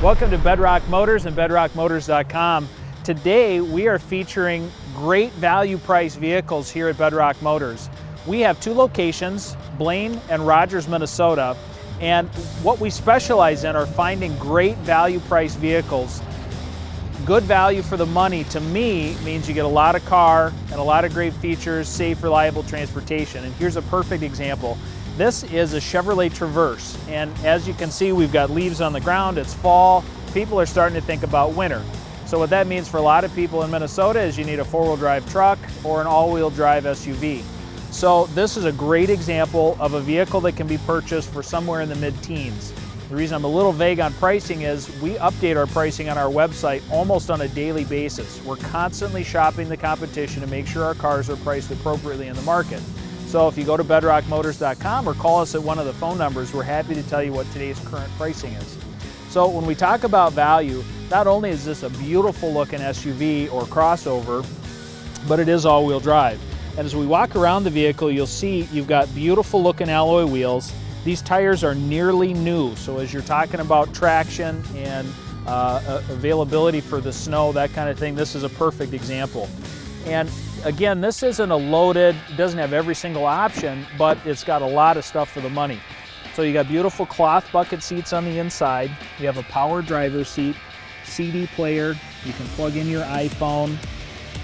Welcome to Bedrock Motors and bedrockmotors.com. Today we are featuring great value price vehicles here at Bedrock Motors. We have two locations, Blaine and Rogers, Minnesota, and what we specialize in are finding great value price vehicles. Good value for the money, to me, means you get a lot of car and a lot of great features, safe, reliable transportation. And here's a perfect example. This is a Chevrolet Traverse, and as you can see, we've got leaves on the ground, it's fall, people are starting to think about winter. So what that means for a lot of people in Minnesota is you need a four-wheel drive truck or an all-wheel drive SUV. So this is a great example of a vehicle that can be purchased for somewhere in the mid-teens. The reason I'm a little vague on pricing is we update our pricing on our website almost on a daily basis. We're constantly shopping the competition to make sure our cars are priced appropriately in the market. So if you go to bedrockmotors.com or call us at one of the phone numbers, we're happy to tell you what today's current pricing is. So when we talk about value, not only is this a beautiful looking SUV or crossover, but it is all-wheel drive. And as we walk around the vehicle, you'll see you've got beautiful looking alloy wheels. These tires are nearly new, so as you're talking about traction and availability for the snow, that kind of thing, this is a perfect example. And again, this isn't a loaded, doesn't have every single option, but it's got a lot of stuff for the money. So you got beautiful cloth bucket seats on the inside. You have a power driver's seat, CD player, you can plug in your iPhone,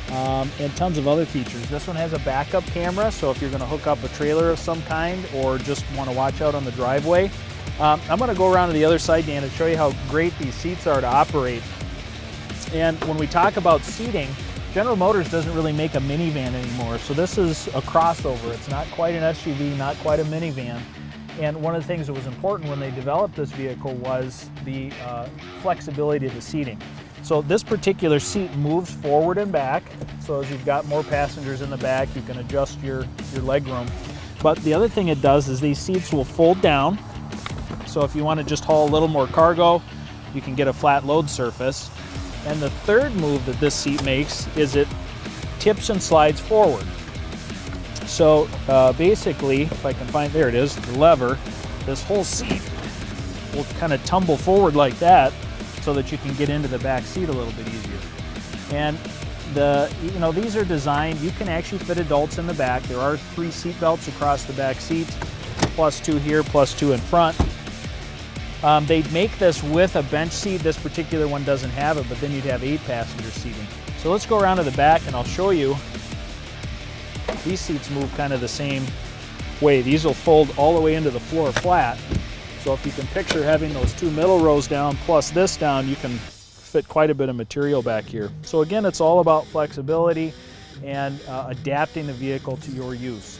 and tons of other features. This one has a backup camera, so if you're going to hook up a trailer of some kind or just want to watch out on the driveway. I'm going to go around to the other side, Dan, and show you how great these seats are to operate. And when we talk about seating, General Motors doesn't really make a minivan anymore, so this is a crossover. It's not quite an SUV, not quite a minivan. And one of the things that was important when they developed this vehicle was the flexibility of the seating. So this particular seat moves forward and back, so as you've got more passengers in the back, you can adjust your leg room. But the other thing it does is these seats will fold down, so if you want to just haul a little more cargo, you can get a flat load surface. And the third move that this seat makes is it tips and slides forward. So basically, if I can find, there it is, the lever, this whole seat will kind of tumble forward like that so that you can get into the back seat a little bit easier. And these are designed, you can actually fit adults in the back. There are 3 seat belts across the back seats, plus 2 here, plus 2 in front. They make this with a bench seat. This particular one doesn't have it, but then you'd have 8 passenger seating. So let's go around to the back and I'll show you. These seats move kind of the same way. These will fold all the way into the floor flat. So if you can picture having those 2 middle rows down plus this down, you can fit quite a bit of material back here. So again, it's all about flexibility and adapting the vehicle to your use.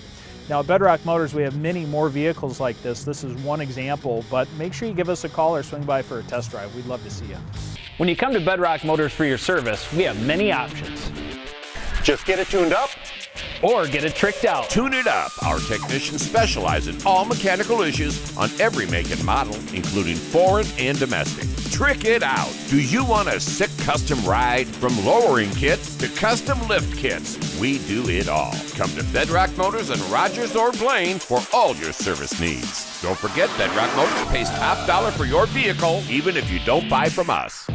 Now at Bedrock Motors, we have many more vehicles like this. This is one example, but make sure you give us a call or swing by for a test drive. We'd love to see you. When you come to Bedrock Motors for your service, we have many options. Just get it tuned up or get it tricked out. Tune it up. Our technicians specialize in all mechanical issues on every make and model, including foreign and domestic. Trick it out. Do you want a sick custom ride? From lowering kits to custom lift kits, we do it all. Come to Bedrock Motors in Rogers or Blaine for all your service needs. Don't forget, Bedrock Motors pays top dollar for your vehicle, even if you don't buy from us.